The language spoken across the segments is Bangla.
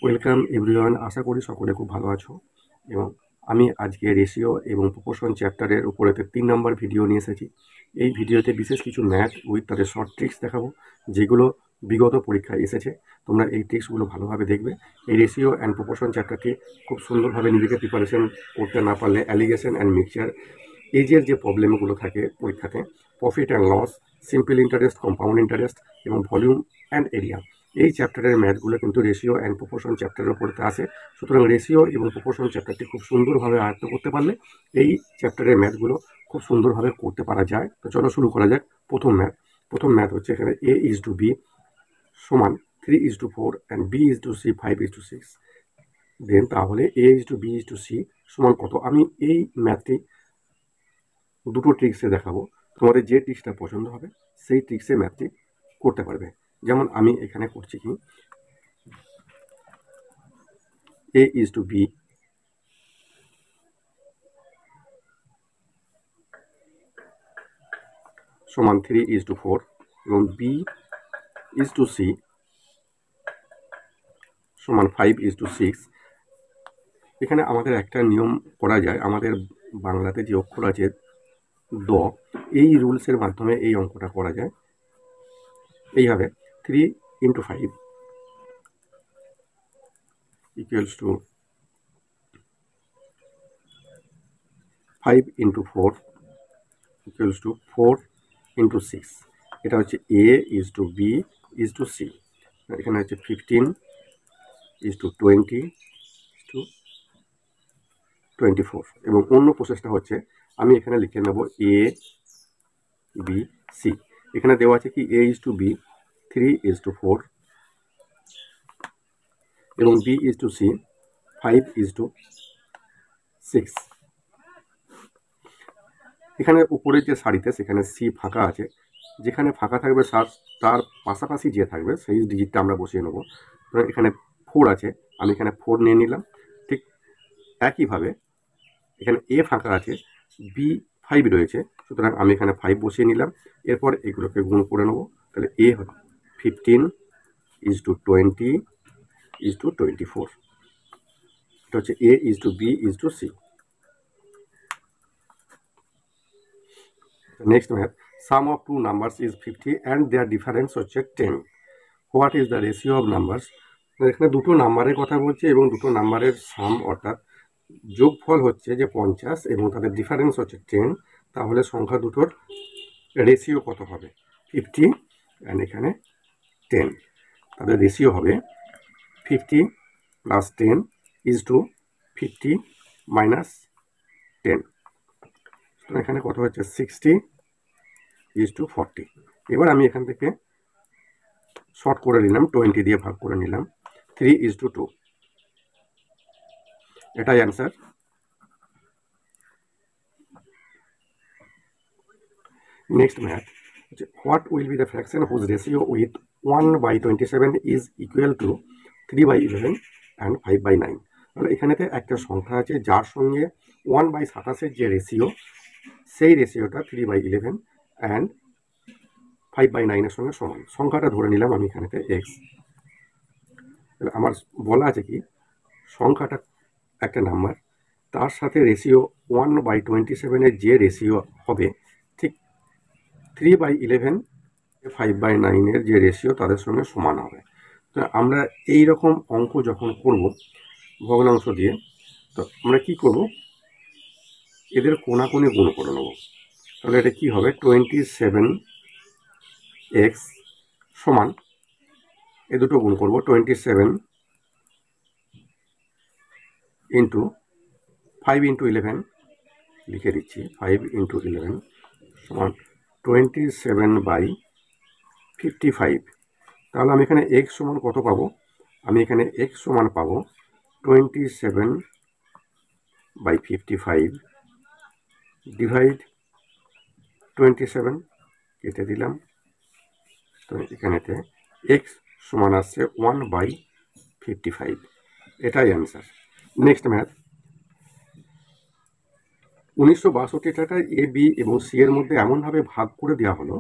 ওয়েলকাম এভরিওয়ান, আশা করি সকলে খুব ভালো আছো। এবং আমি আজকে রেশিও এবং প্রপোর্শন চ্যাপ্টারের উপরে 3 নম্বর ভিডিও নিয়ে এসেছি। এই ভিডিওতে বিশেষ কিছু ম্যাথ উইথ তাদের শর্ট ট্রিক্স দেখাবো, যেগুলো বিগত পরীক্ষায় এসেছে। তোমরা এই ট্রিক্সগুলো ভালোভাবে দেখবে। এই রেশিও অ্যান্ড প্রপোর্শন চ্যাপ্টারটি খুব সুন্দরভাবে নিজেকে প্রিপারেশন করতে না পারলে অ্যালিগেশন অ্যান্ড মিক্সচার, এজের যে প্রবলেমগুলো থাকে পরীক্ষাতে, profit and loss, simple interest, compound interest এবং ভলিউম অ্যান্ড এরিয়া, এই চ্যাপ্টারের ম্যাথগুলো কিন্তু রেশিও অ্যান্ড প্রপোর্শন চ্যাপ্টারের উপরতে আসে। সুতরাং রেশিও এবং প্রপোর্শন চ্যাপ্টারটি খুব সুন্দরভাবে আয়ত্ত করতে পারলে এই চ্যাপ্টারের ম্যাথগুলো খুব সুন্দরভাবে করতে পারা যায়। তো চলো শুরু করা যাক। প্রথম ম্যাথ হচ্ছে এখানে a/b সমান 3:4 অ্যান্ড b/c 5:6। দেন তাহলে a/b/c সমান কত? আমি এই ম্যাথটি দুটো ট্রিক্সে দেখাবো। তোমাদের যে ট্রিক্সটা পছন্দ হবে সেই ট্রিক্সে ম্যাথটি করতে পারবে। যেমন আমি এখানে করছি কি, a/b সমান 3:4 এবং b/c সমান 5:6। এখানে আমাদের একটা নিয়ম করা যায়। আমাদের বাংলাতে যে অক্ষর আছে দ, এই রুলসের মাধ্যমে এই অঙ্কটা করা যায় এইভাবে। 3 × 5 ইকুয়ালস টু 5 × 4 ইকুয়ালস টু 4 × 6। এটা হচ্ছে a/b/c। এখানে হচ্ছে 15:20:24। এবং অন্য প্রসেসটা হচ্ছে আমি এখানে লিখে নেব a/b/c। এখানে দেওয়া আছে কি a/b 3:4 এবং b/c 5:6। এখানে উপরের যে সারিতে সেখানে সি ফাঁকা আছে, যেখানে ফাঁকা থাকবে তার পাশাপাশি যে থাকবে সেই ডিজিটটা আমরা বসিয়ে নেব। এখানে 4 আছে, আমি এখানে 4 নিয়ে নিলাম। ঠিক একইভাবে এখানে এ ফাঁকা আছে, বি 5 রয়েছে, সুতরাং আমি এখানে 5 বসিয়ে নিলাম। এরপর এগুলোকে গুণ করে নেব। তাহলে এ 15:20:24। এটা হচ্ছে a/b/c। Next math, sum of two numbers is 50 and their difference হচ্ছে 10। What is the ratio of numbers? এখানে দুটো নাম্বারের কথা বলছে এবং দুটো নাম্বারের সাম অর্থাৎ যোগফল হচ্ছে যে 50 এবং তাদের ডিফারেন্স হচ্ছে 10। তাহলে সংখ্যা দুটোর রেশিও কত হবে? 50 অ্যান্ড এখানে 10। তাদের রেশিও হবে 50 + 10 = 50 - 10। তো এখানে কত হচ্ছে? 60:40। এবার আমি এখান থেকে শর্ট করে নিলাম, 20 দিয়ে ভাগ করে নিলাম। 3:2। এটাই অ্যান্সার। নেক্সট ম্যাথ হচ্ছে what will be the fraction whose ratio with 1/27 is equal to 3/11 and 5/9। তাহলে এখানেতে একটা সংখ্যা আছে যার সঙ্গে 1/27 যে রেশিও, সেই রেশিওটা 3/11 অ্যান্ড 5/9 এর সঙ্গে সমান। সংখ্যাটা ধরে নিলাম আমি এখানেতে x। আমার বলা আছে কি সংখ্যাটা একটা নাম্বার, তার সাথে রেশিও 1/27 যে রেশিও হবে, ঠিক 3/11 5/9 যে রেশিও তাদের সঙ্গে সমান হবে। তো আমরা এই রকম অঙ্ক যখন করব ভগ্নাংশ দিয়ে, তো আমরা কি করব? এদের কোণাকুণি গুণ করে নেব। তাহলে এটা কি হবে? 27x সমান, এ দুটো গুণ করব, 27 × 5 × 11 লিখে দিচ্ছি। 5 × 11 সমান 27/55। তাহলে আমি এখানে x সমান কত পাবো? আমি এখানে x সমান পাবো 27/55 ডিভাইড 27, কেটে দিলাম। তো এখানেতে x সমান আসছে 1/55। এটাই অ্যান্সার। নেক্সট ম্যাথ, 1962 টাকায় এ, বি এবং সি এর মধ্যে এমনভাবে ভাগ করে দেওয়া হলো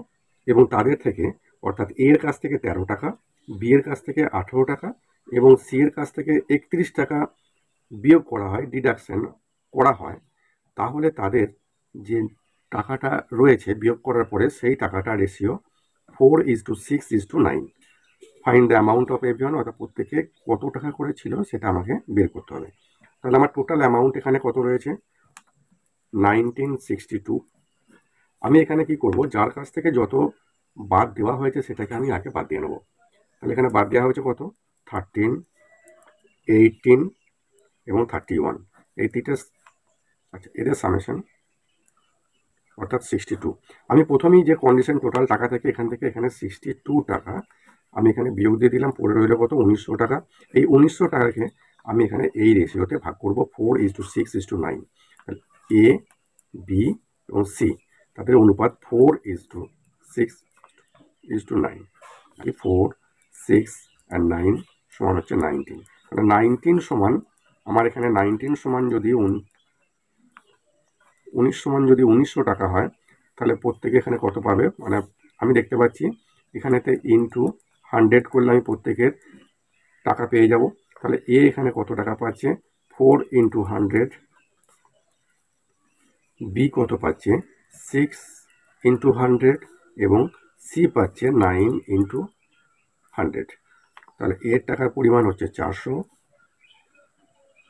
এবং তাদের থেকে, অর্থাৎ এ এর কাছ থেকে 13 টাকা, বি এর কাছ থেকে 18 টাকা এবং সি এর কাছ থেকে 31 টাকা বিয়োগ করা হয়, ডিডাকশন করা হয়, তাহলে তাদের যে টাকাটা রয়েছে বিয়োগ করার পরে সেই টাকাটা ratio 4:6:9। Find the amount of everyone, অর্থাৎ প্রত্যেকে কত টাকা করে ছিল সেটা আমাকে বের করতে হবে। তাহলে আমার টোটাল অ্যামাউন্ট এখানে কত রয়েছে? 1962। আমি এখানে কি করব, যার কাছ থেকে যত বাদ দেওয়া হয়েছে সেটাকে আমি আগে বাদ দিয়ে নেব। তাহলে এখানে বাদ দেওয়া হয়েছে কত? 13, 18 এবং 31, এই তিনটে। আচ্ছা, এদের সামেশন অর্থাৎ 62। আমি প্রথমেই যে কন্ডিশন টোটাল টাকা থেকে এখান থেকে এখানে 62 টাকা আমি এখানে বিয়োগ দিয়ে দিলাম, পড়ে রইল কত? 1900 টাকা। এই 1900 টাকাকে আমি এখানে এই রেশিওতে ভাগ করব 4:6:9। এ, বি এবং সি তাদের অনুপাত 4:6:9। 4, 6 আর 9 সমান হচ্ছে 19। তাহলে 19 সমান, আমার এখানে 19 সমান যদি 19 সমান যদি 1900 টাকা হয়, তাহলে প্রত্যেকে এখানে কত পাবে? মানে আমি দেখতে পাচ্ছি এখানেতে ইন্টু 100 করলে আমি প্রত্যেকের টাকা পেয়ে যাব। তাহলে এ এখানে কত টাকা পাচ্ছে? 4 × 100। বি কত পাচ্ছে? 6 × 100 এবং সি পাচ্ছে 9 × 100। তাহলে এর টাকার পরিমাণ হচ্ছে 400,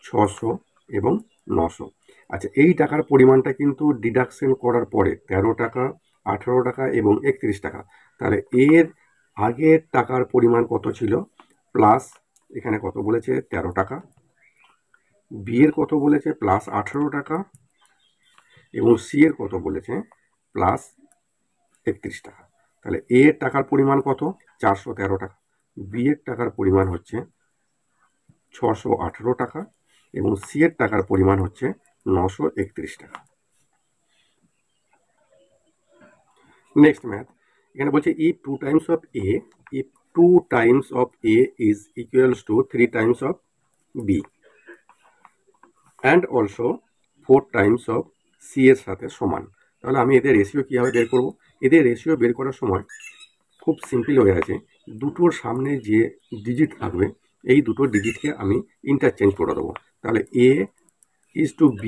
600 এবং 900। আচ্ছা, এই টাকার পরিমাণটা কিন্তু ডিডাকশন করার পরে 13 টাকা, 18 টাকা এবং 31 টাকা। তাহলে এর আগের টাকার পরিমাণ কত ছিল? প্লাস এখানে কত বলেছে? 13 টাকা। বি এর কত বলেছে? প্লাস 18 টাকা। এবং সি এর কত বলেছে? প্লাস 31 টাকা। তাহলে এ এর টাকার পরিমাণ কত? 413 টাকা। বি এর টাকার পরিমাণ হচ্ছে 618 টাকা এবং সি এর টাকার পরিমাণ হচ্ছে 931 টাকা। নেক্সট ম্যাথ, এখানে বলছে if 2 times of A, if 2 times of A is equals to 3 times of B and also 4 times of C এর সাথে সমান, তাহলে আমি এদের রেশিও কীভাবে বের করব? এদের রেশিও বের করার সময় খুব সিম্পল হয়ে আছে। দুটোর সামনে যে ডিজিট থাকবে এই দুটো ডিজিটকে আমি ইন্টারচেঞ্জ করে দেবো। তাহলে A is to B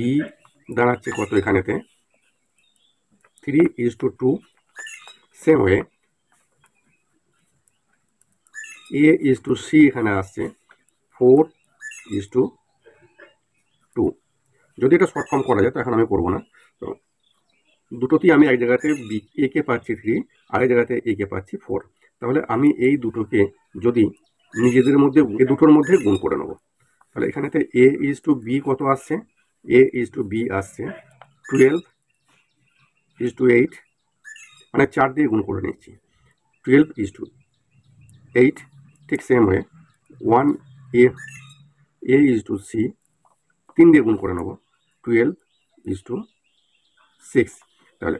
দাঁড়াচ্ছে কত এখানেতে? 3:2। Same way A is to C এখানে আসছে 4:2। যদি এটা শর্ট ফর্ম করা যায় তো এখন আমি করবো না। তো দুটোতেই আমি এক জায়গাতে বি এ কে পাচ্ছি 3, আরেক জায়গাতে এ কে পাচ্ছি 4। তাহলে আমি এই দুটোকে যদি নিজেদের মধ্যে এই দুটোর মধ্যে গুণ করে নেব, তাহলে এখানেতে A is to B কত আসছে? A is to B আসছে 12:8, মানে 4 দিয়ে গুণ করে নিচ্ছি। 12:8। ঠিক same way 1 A is to C 3 দিয়ে গুণ করে নেব 12:6। তাহলে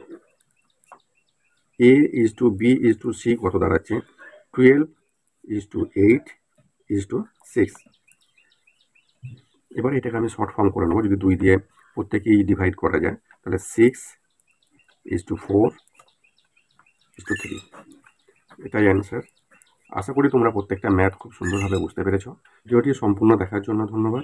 A is to B is to C কত দাঁড়াচ্ছে? 12:8:6। এবার এটাকে আমি শর্ট ফর্ম করে নেবো। যদি 2 দিয়ে প্রত্যেকেই ডিভাইড করা যায় তাহলে 6:4:3, এটাই অ্যান্সার। আশা করি তোমরা প্রত্যেকটা ম্যাথ খুব সুন্দরভাবে বুঝতে পেরেছো। ভিডিওটি সম্পূর্ণ দেখার জন্য ধন্যবাদ।